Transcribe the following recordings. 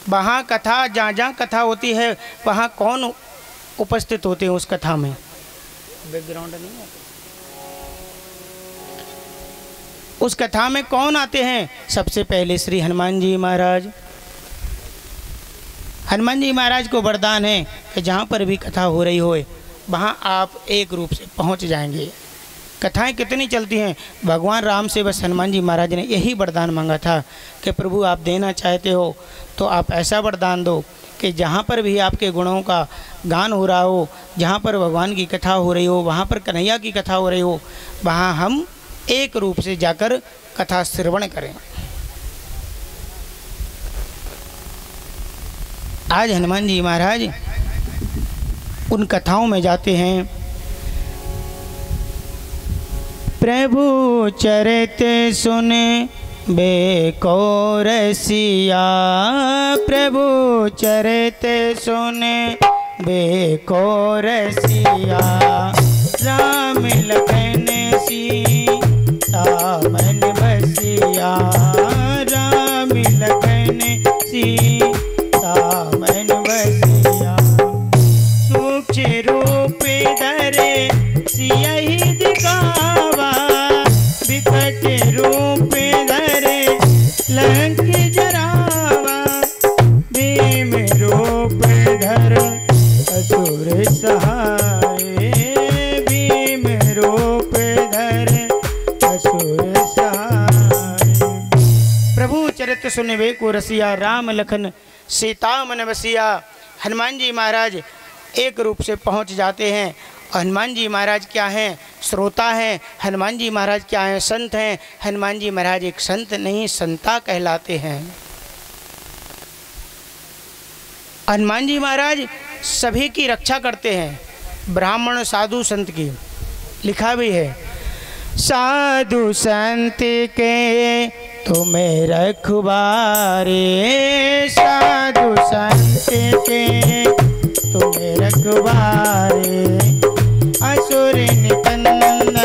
वहाँ कथा, जहाँ जहाँ कथा होती है वहाँ कौन उपस्थित होते हैं उस कथा में? बैकग्राउंड नहीं है। उस कथा में कौन आते हैं? सबसे पहले श्री हनुमान जी महाराज। हनुमान जी महाराज को वरदान है कि जहाँ पर भी कथा हो रही हो वहाँ आप एक रूप से पहुँच जाएंगे। कथाएं कितनी चलती हैं। भगवान राम से बस हनुमान जी महाराज ने यही वरदान मांगा था कि प्रभु आप देना चाहते हो तो आप ऐसा वरदान दो कि जहाँ पर भी आपके गुणों का गान हो रहा हो, जहाँ पर भगवान की कथा हो रही हो, वहाँ पर कन्हैया की कथा हो रही हो, वहाँ हम एक रूप से जाकर कथा श्रवण करें। आज हनुमान जी महाराज उन कथाओं में जाते हैं। प्रभु चरित सुन बेको रसिया, प्रभु चरित सुन बेको रसिया, राम लखन सीता मन बसिया, राम लखन सीता मन बसिया, सूक्ष्म रूप धरे सियहि दिखावा, विकट रूप धरे लंक जरावा, भीम रूप धर असुर सहारे, भीम रूप धर असुर सहारे। प्रभु चरित सुनबे को रसिया, राम लखन सीता मन बसिया। हनुमान जी महाराज एक रूप से पहुंच जाते हैं। हनुमान जी महाराज क्या हैं? श्रोता हैं। हनुमान जी महाराज क्या हैं? संत हैं। हनुमान जी महाराज एक संत नहीं संता कहलाते हैं। हनुमान जी महाराज सभी की रक्षा करते हैं, ब्राह्मण साधु संत की। लिखा भी है, साधु संत के तुम्हें रखवारे, साधु संत के तुम्हें रखवारे, असुर निकंदन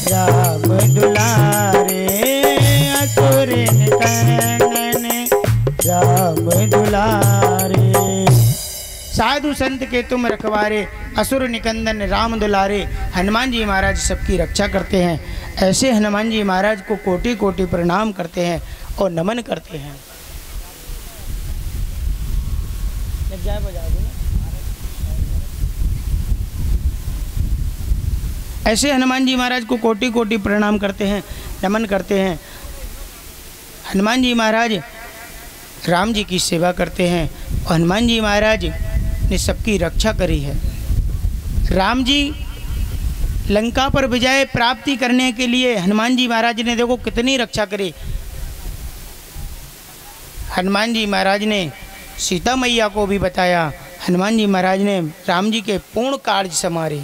राम दुलारे, असुर निकंदन राम दुलारे। साधु संत के तुम रखवारे, असुर निकंदन राम दुलारे। हनुमान जी महाराज सबकी रक्षा करते हैं। ऐसे हनुमान जी महाराज को कोटि कोटि प्रणाम करते हैं और नमन करते हैं। ऐसे हनुमान जी महाराज को कोटि कोटि प्रणाम करते हैं, नमन करते हैं। हनुमान जी महाराज राम जी की सेवा करते हैं और हनुमान जी महाराज ने सबकी रक्षा करी है। राम जी लंका पर विजय प्राप्ति करने के लिए हनुमान जी महाराज ने देखो कितनी रक्षा करी। हनुमान जी महाराज ने सीता मैया को भी बताया, हनुमान जी महाराज ने राम जी के पूर्ण कार्य संवारे।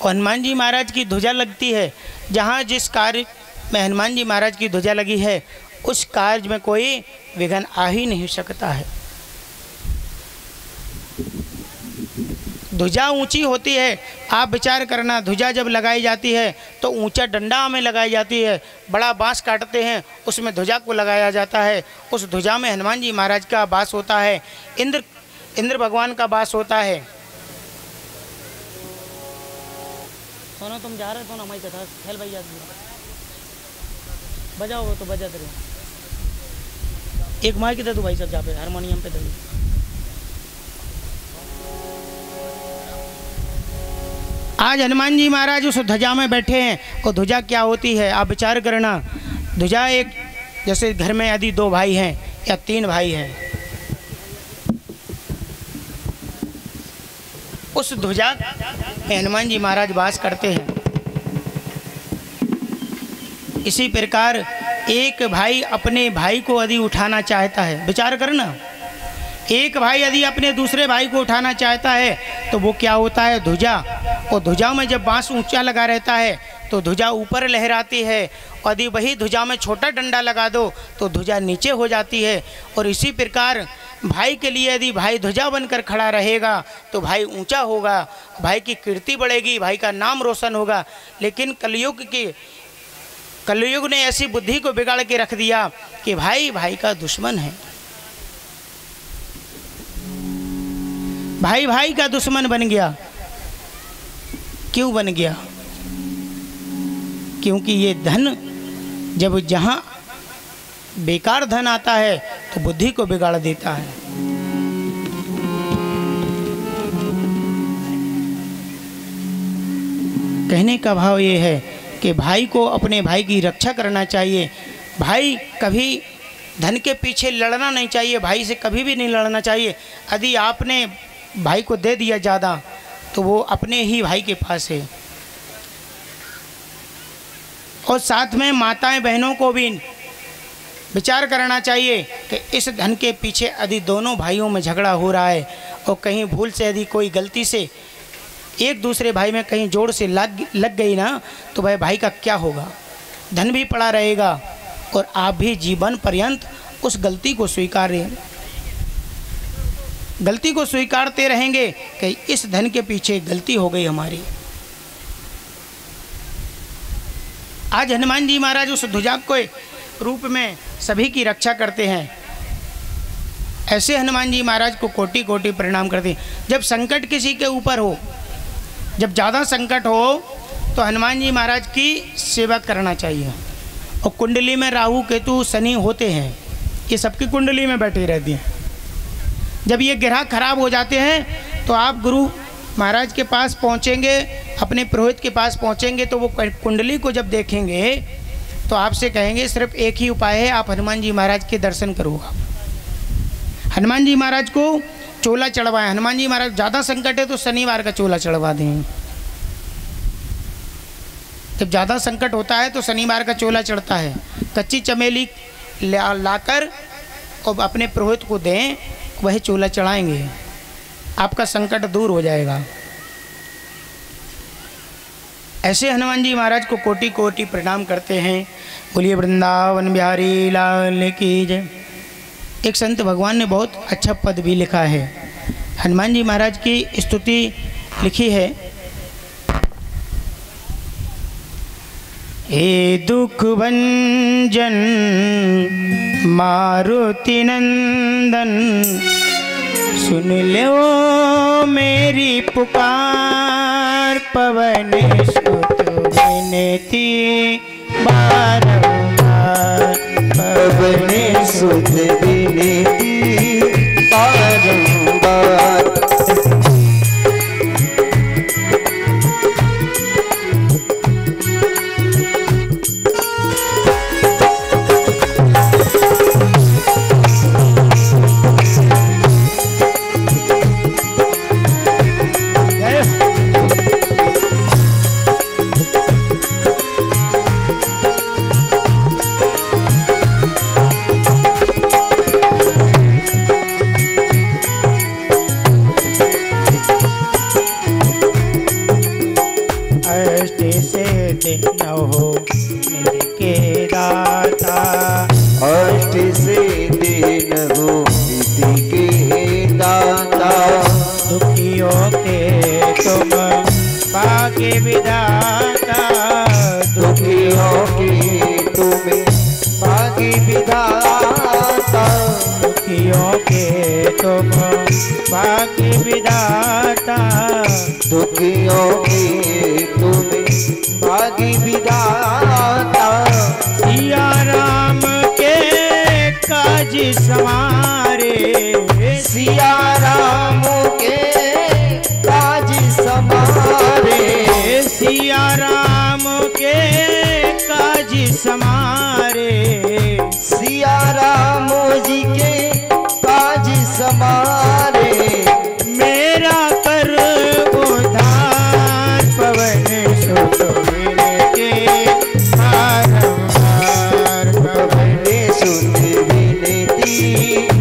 और हनुमान जी महाराज की ध्वजा लगती है, जहाँ जिस कार्य में हनुमान जी महाराज की ध्वजा लगी है उस कार्य में कोई विघ्न आ ही नहीं सकता है। ध्वजा ऊंची होती है, आप विचार करना, ध्वजा जब लगाई जाती है तो ऊंचा डंडा में लगाई जाती है, बड़ा बांस काटते हैं उसमें ध्वजा को लगाया जाता है। उस ध्वजा में हनुमान जी महाराज का वास होता है, इंद्र भगवान का वास होता है। सोनो तुम जा रहे हो ना हमारी कथा खेल भैया बजाओ तो बजाते रहो। एक माइक दे दो भाई सब, जहाँ पे हारमोनियम पे दे दो। आज हनुमान जी महाराज उस ध्वजा में बैठे हैं और ध्वजा क्या होती है आप विचार करना। ध्वजा एक, जैसे घर में यदि 2 भाई हैं या 3 भाई हैं, उस ध्वजा में हनुमान जी महाराज वास करते हैं। इसी प्रकार एक भाई अपने भाई को यदि उठाना चाहता है, विचार करना, एक भाई यदि अपने दूसरे भाई को उठाना चाहता है तो वो क्या होता है? ध्वजा। और ध्वजा में जब बांस ऊंचा लगा रहता है तो ध्वजा ऊपर लहराती है, और यदि वही ध्वजा में छोटा डंडा लगा दो तो ध्वजा नीचे हो जाती है। और इसी प्रकार भाई के लिए यदि भाई ध्वजा बनकर खड़ा रहेगा तो भाई ऊंचा होगा, भाई की कीर्ति बढ़ेगी, भाई का नाम रोशन होगा। लेकिन कलयुग ने ऐसी बुद्धि को बिगाड़ के रख दिया कि भाई भाई का दुश्मन है, भाई भाई का दुश्मन बन गया। क्यों बन गया? क्योंकि ये धन, जब जहाँ बेकार धन आता है तो बुद्धि को बिगाड़ देता है। कहने का भाव ये है कि भाई को अपने भाई की रक्षा करना चाहिए। भाई कभी धन के पीछे लड़ना नहीं चाहिए, भाई से कभी भी नहीं लड़ना चाहिए। यदि आपने भाई को दे दिया ज़्यादा तो वो अपने ही भाई के पास है। और साथ में माताएं बहनों को भी विचार करना चाहिए कि इस धन के पीछे यदि दोनों भाइयों में झगड़ा हो रहा है और कहीं भूल से यदि कोई गलती से एक दूसरे भाई में कहीं जोड़ से लग गई ना, तो वह भाई का क्या होगा? धन भी पड़ा रहेगा और आप भी जीवन पर्यंत उस गलती को स्वीकारते रहेंगे कि इस धन के पीछे गलती हो गई हमारी। आज हनुमान जी महाराज उस ध्वजा के रूप में सभी की रक्षा करते हैं। ऐसे हनुमान जी महाराज को कोटि कोटि प्रणाम करते हैं। जब संकट किसी के ऊपर हो, जब ज़्यादा संकट हो, तो हनुमान जी महाराज की सेवा करना चाहिए। और कुंडली में राहु केतु शनि होते हैं, ये सबकी कुंडली में बैठी रहती हैं। जब ये ग्रह खराब हो जाते हैं तो आप गुरु महाराज के पास पहुँचेंगे, अपने पुरोहित के पास पहुँचेंगे, तो वो कुंडली को जब देखेंगे तो आपसे कहेंगे सिर्फ एक ही उपाय है, आप हनुमान जी महाराज के दर्शन करो। हनुमान जी महाराज को चोला चढ़वाएं। हनुमान जी महाराज ज़्यादा संकट है तो शनिवार का चोला चढ़वा दें। जब ज़्यादा संकट होता है तो शनिवार का चोला चढ़ता है। कच्ची चमेली लाकर और अपने पुरोहित को दें, वही चोला चढ़ाएंगे, आपका संकट दूर हो जाएगा। ऐसे हनुमान जी महाराज को कोटि कोटि प्रणाम करते हैं। बोलिए वृंदावन बिहारी लाल की जय। एक संत भगवान ने बहुत अच्छा पद भी लिखा है। हनुमान जी महाराज की स्तुति लिखी है। हे दुख भंजन मारुति नंदन, सुन लो मेरी पुकार, पवन सुत विनती बारंबार, पवन सुत विनती बारंबार। सुत विनती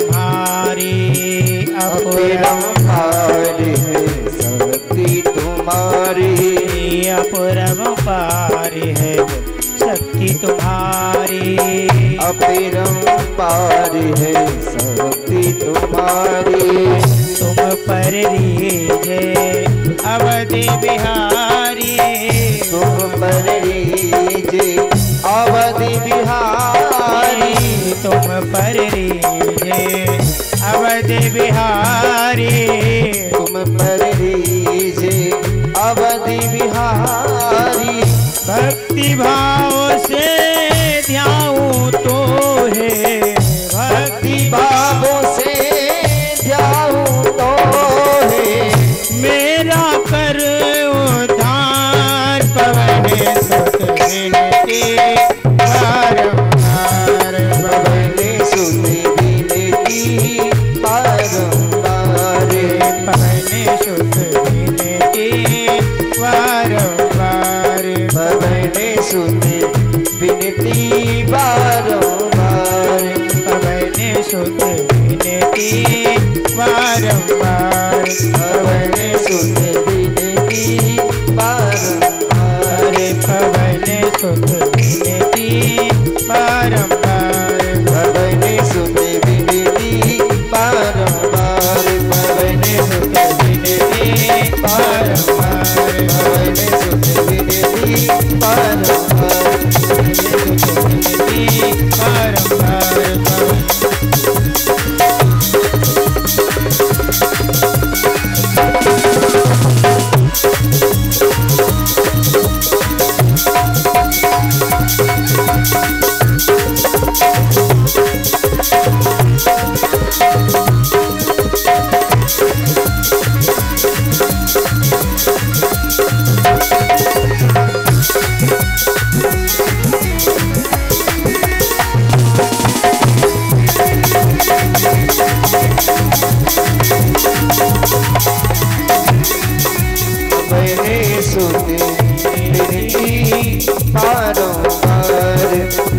तुम्हारी, अपरंपार है शक्ति तुम्हारी, अपरंपार है शक्ति तुम्हारी, अपरंपार है शक्ति तुम्हारी। तुम पर रीझे अवधि बिहारी, तुम पर रीझे अवधि बिहारी, तुम पर रीझे अवधि बिहारी, तुम पर रीझे अवधि बिहारी। भक्ति भाव से ध्याऊं तो है, भक्ति भाव से ध्याऊं तो है, मेरा कर उद्धार। पवन सुत विनती बारंबार, पवन सुत विनती बारंबार, पवन सुत विनती बारंबार, पवन सुत विनती बारंबार, पवन सुत विनती बारंबार, पवन सुत विनती बारंबार, पवन सुत विनती बारंबार, पवन सुत विनती बारंबार, पवन सुत विनती बारंबार,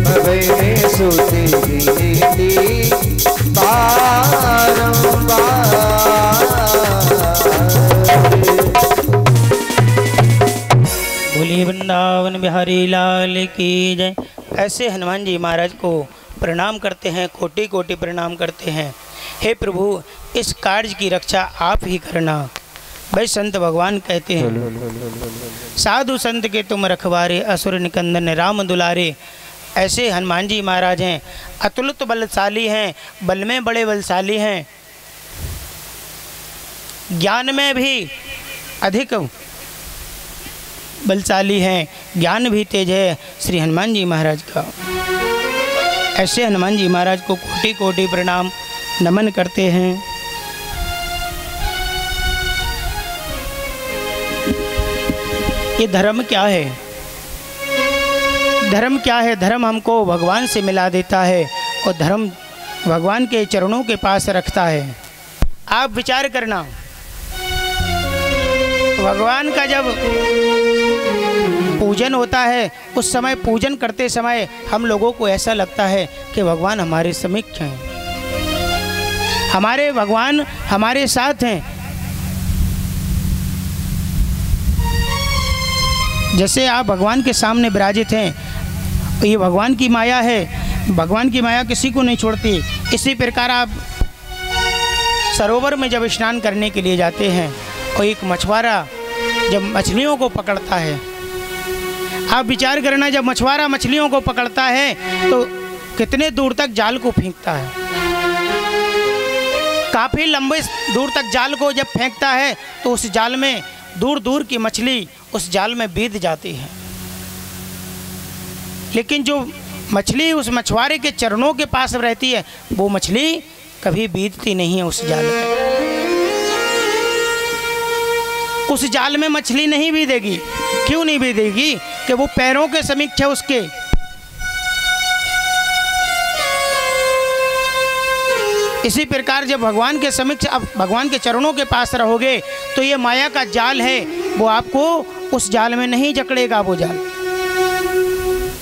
पवन सुत विनती बारंबार, बोलिए वृंदावन बिहारी लाल की जय। ऐसे हनुमान जी महाराज को प्रणाम करते हैं, कोटि कोटि प्रणाम करते हैं। हे प्रभु, इस कार्य की रक्षा आप ही करना। भाई संत भगवान कहते हैं, साधु संत के तुम रखवारे, असुर निकंदन राम दुलारे। ऐसे हनुमान जी महाराज हैं, अतुलित बलशाली हैं, बल में बड़े बलशाली हैं, ज्ञान में भी अधिक बलशाली हैं, ज्ञान भी तेज है श्री हनुमान जी महाराज का। ऐसे हनुमान जी महाराज को कोटि कोटि प्रणाम नमन करते हैं। ये धर्म क्या है? धर्म क्या है? धर्म हमको भगवान से मिला देता है और धर्म भगवान के चरणों के पास रखता है। आप विचार करना, भगवान का जब पूजन होता है उस समय, पूजन करते समय हम लोगों को ऐसा लगता है कि भगवान हमारे समीक्ष हैं, हमारे भगवान हमारे साथ हैं। जैसे आप भगवान के सामने विराजित हैं, ये भगवान की माया है, भगवान की माया किसी को नहीं छोड़ती। इसी प्रकार आप सरोवर में जब स्नान करने के लिए जाते हैं और एक मछुआरा जब मछलियों को पकड़ता है, आप विचार करना, जब मछुआरा मछलियों को पकड़ता है तो कितने दूर तक जाल को फेंकता है। काफ़ी लंबे दूर तक जाल को जब फेंकता है तो उस जाल में दूर दूर की मछली उस जाल में बीत जाती है। लेकिन जो मछली उस मछुआरे के चरणों के पास रहती है, वो मछली कभी बीतती नहीं है उस जाल में। उस जाल में मछली नहीं बीतेगी। क्यों नहीं बीतेगी? कि वो पैरों के समीक्ष है उसके। इसी प्रकार जब भगवान के समीक्ष, अब भगवान के चरणों के पास रहोगे तो ये माया का जाल है, वो आपको उस जाल में नहीं जकड़ेगा। वो जाल,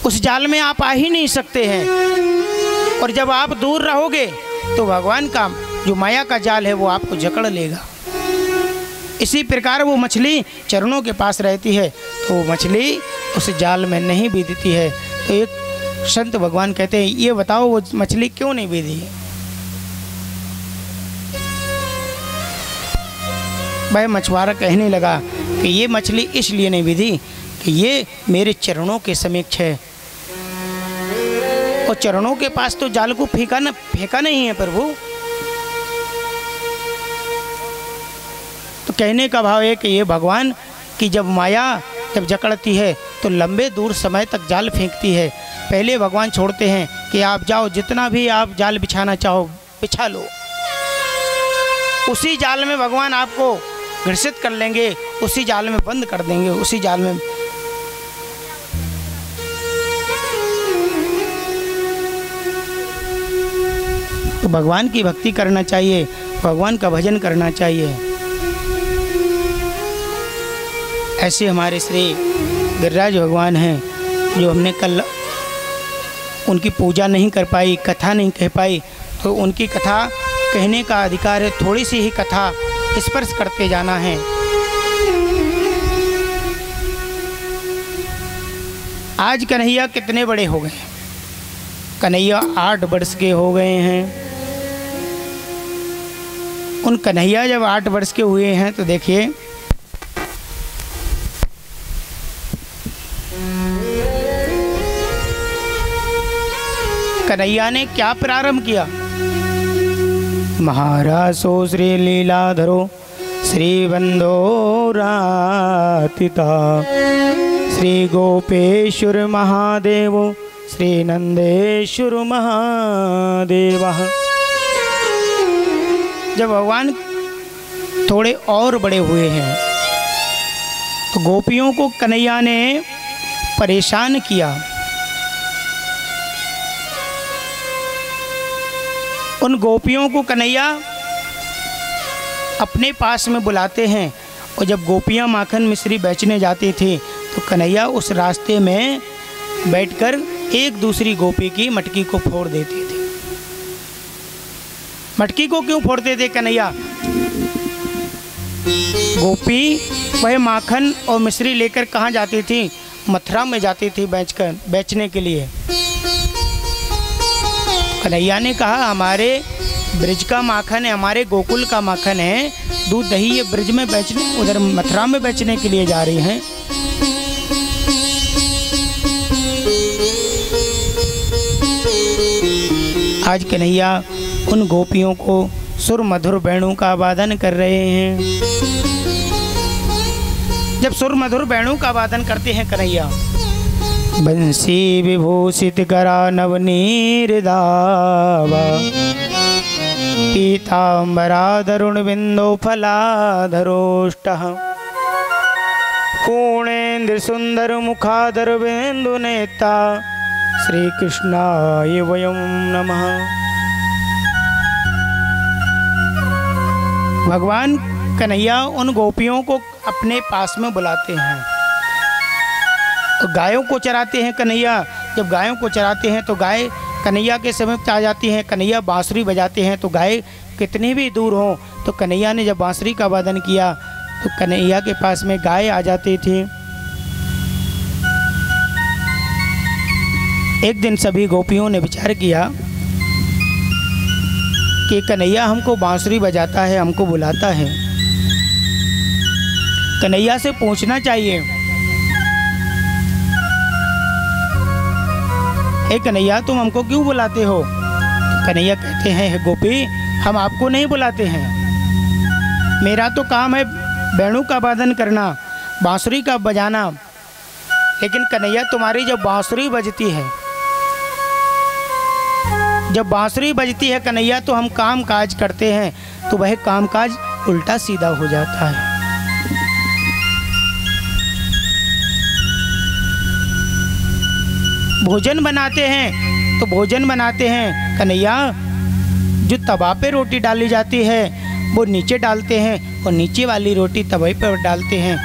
उस जाल में आप आ ही नहीं सकते हैं। और जब आप दूर रहोगे तो भगवान का जो माया का जाल है वो आपको जकड़ लेगा। इसी प्रकार वो मछली चरणों के पास रहती है तो वो मछली उस जाल में नहीं बीधती है। तो एक संत भगवान कहते हैं, ये बताओ वो मछली क्यों नहीं बीधी है? भाई मछुआरा कहने लगा कि ये मछली इसलिए नहीं बीधी कि ये मेरे चरणों के समक्ष है, और चरणों के पास तो जाल को फेंका नहीं है प्रभु। तो कहने का भाव है कि ये भगवान की जब माया जब जकड़ती है तो लंबे दूर समय तक जाल फेंकती है। पहले भगवान छोड़ते हैं कि आप जाओ, जितना भी आप जाल बिछाना चाहो बिछा लो। उसी जाल में भगवान आपको घर्षित कर लेंगे, उसी जाल में बंद कर देंगे, उसी जाल में। तो भगवान की भक्ति करना चाहिए, भगवान का भजन करना चाहिए। ऐसे हमारे श्री गिरिराज भगवान हैं, जो हमने कल उनकी पूजा नहीं कर पाई, कथा नहीं कह पाई, तो उनकी कथा कहने का अधिकार है। थोड़ी सी ही कथा स्पर्श करते जाना है। आज कन्हैया कितने बड़े हो गए? कन्हैया 8 वर्ष के हो गए हैं। उन कन्हैया जब 8 वर्ष के हुए हैं तो देखिए कन्हैया ने क्या प्रारंभ किया। महारासो श्री लीलाधरो श्री बंदो रातिता श्री गोपेश्वर महादेव श्री नंदेश्वर महादेव। जब भगवान थोड़े और बड़े हुए हैं तो गोपियों को कन्हैया ने परेशान किया। उन गोपियों को कन्हैया अपने पास में बुलाते हैं, और जब गोपियां माखन मिश्री बेचने जाती थी तो कन्हैया उस रास्ते में बैठकर एक दूसरी गोपी की मटकी को फोड़ देते थे। मटकी को क्यों फोड़ते थे कन्हैया? गोपी वह माखन और मिश्री लेकर कहाँ जाती थी? मथुरा में जाती थी बेचने के लिए। कन्हैया ने कहा हमारे ब्रज का माखन है, हमारे गोकुल का माखन है, दूध दही ये ब्रज में बेचने, उधर मथुरा में बेचने के लिए जा रही हैं। आज कन्हैया उन गोपियों को सुर मधुर वेणु का वादन कर रहे हैं। जब सुर मधुर वेणु का वादन करते हैं कन्हैया, बंसी विभूषित करा नवनीर दावा पीताम्बरा दरुण बिंदो फलाधरोष्टः पूर्णेन्द्र सुंदर मुखाधर बिंदु नेता श्री कृष्णाय वयं नमः। भगवान कन्हैया उन गोपियों को अपने पास में बुलाते हैं। तो गायों को चराते हैं कन्हैया। जब गायों को चराते हैं तो गाय कन्हैया के समीप आ जाती हैं। कन्हैया बांसुरी बजाते हैं तो गाय कितनी भी दूर हो तो कन्हैया ने जब बांसुरी का वादन किया तो कन्हैया के पास में गाय आ जाती थी। एक दिन सभी गोपियों ने विचार किया कि कन्हैया हमको बांसुरी बजाता है, हमको बुलाता है, कन्हैया से पूछना चाहिए, हे कन्हैया तुम हमको क्यों बुलाते हो? तो कन्हैया कहते हैं गोपी हम आपको नहीं बुलाते हैं, मेरा तो काम है वेणु का वादन करना, बांसुरी का बजाना, लेकिन कन्हैया तुम्हारी जब बांसुरी बजती है, जब बांसुरी बजती है कन्हैया तो हम काम काज करते हैं तो वह काम काज उल्टा सीधा हो जाता है। भोजन बनाते हैं तो भोजन बनाते हैं कन्हैया, जो तवा पे रोटी डाली जाती है वो नीचे डालते हैं और नीचे वाली रोटी तवे पर डालते हैं।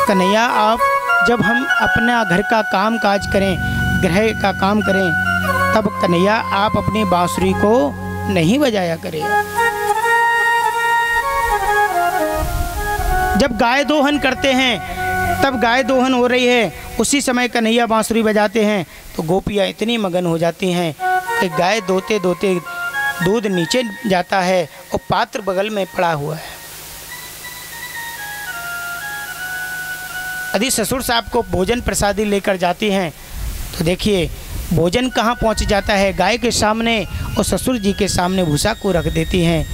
कन्हैया आप जब हम अपना घर का काम काज करें, गृह का काम करें तब कन्हैया आप अपनी बांसुरी को नहीं बजाया करें। जब गाय दोहन करते हैं, तब गाय दोहन हो रही है, उसी समय कन्हैया बांसुरी बजाते हैं तो गोपियाँ इतनी मगन हो जाती हैं कि गाय दोते दोते दूध नीचे जाता है और पात्र बगल में पड़ा हुआ है। यदि ससुर साहब को भोजन प्रसादी लेकर जाती हैं तो देखिए भोजन कहाँ पहुँच जाता है, गाय के सामने, और ससुर जी के सामने भूसा को रख देती हैं।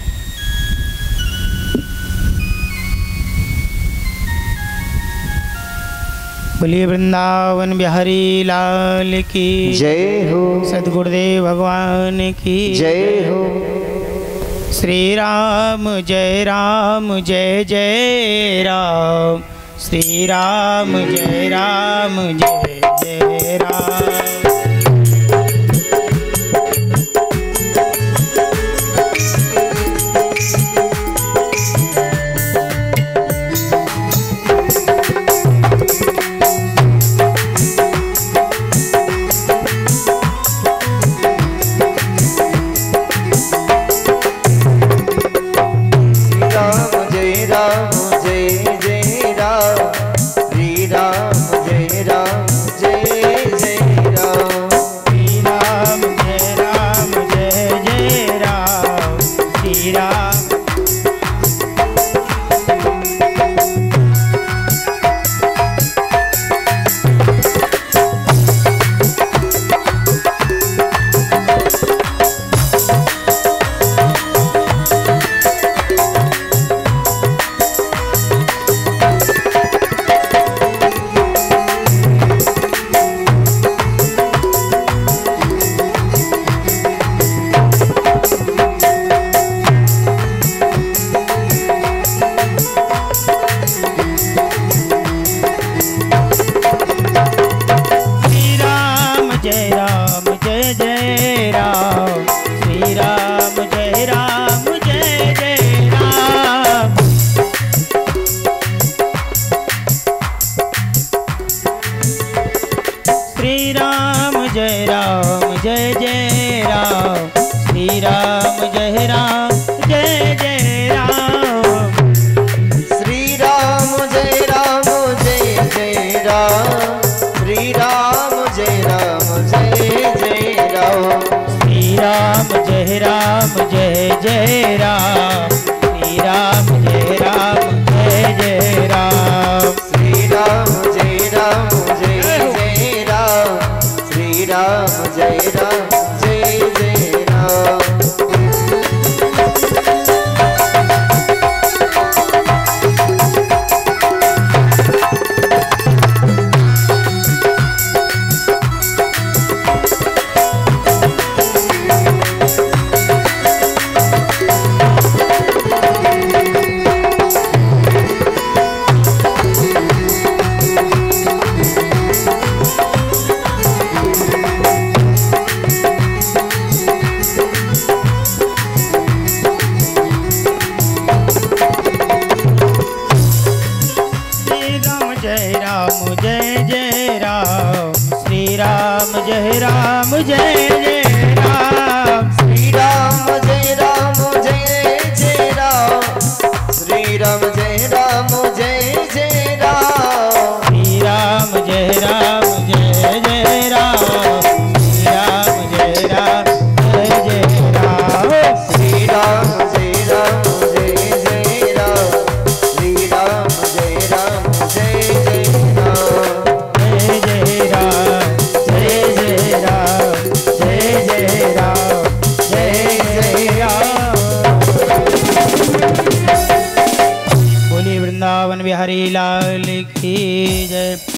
बोलिए वृंदावन बिहारी लाल की जय हो, सद्गुरुदेव भगवान की जय हो। श्री राम जय राम जय जय राम, श्री राम जय राम जय जय राम। जय राम जय राम जय जय राम।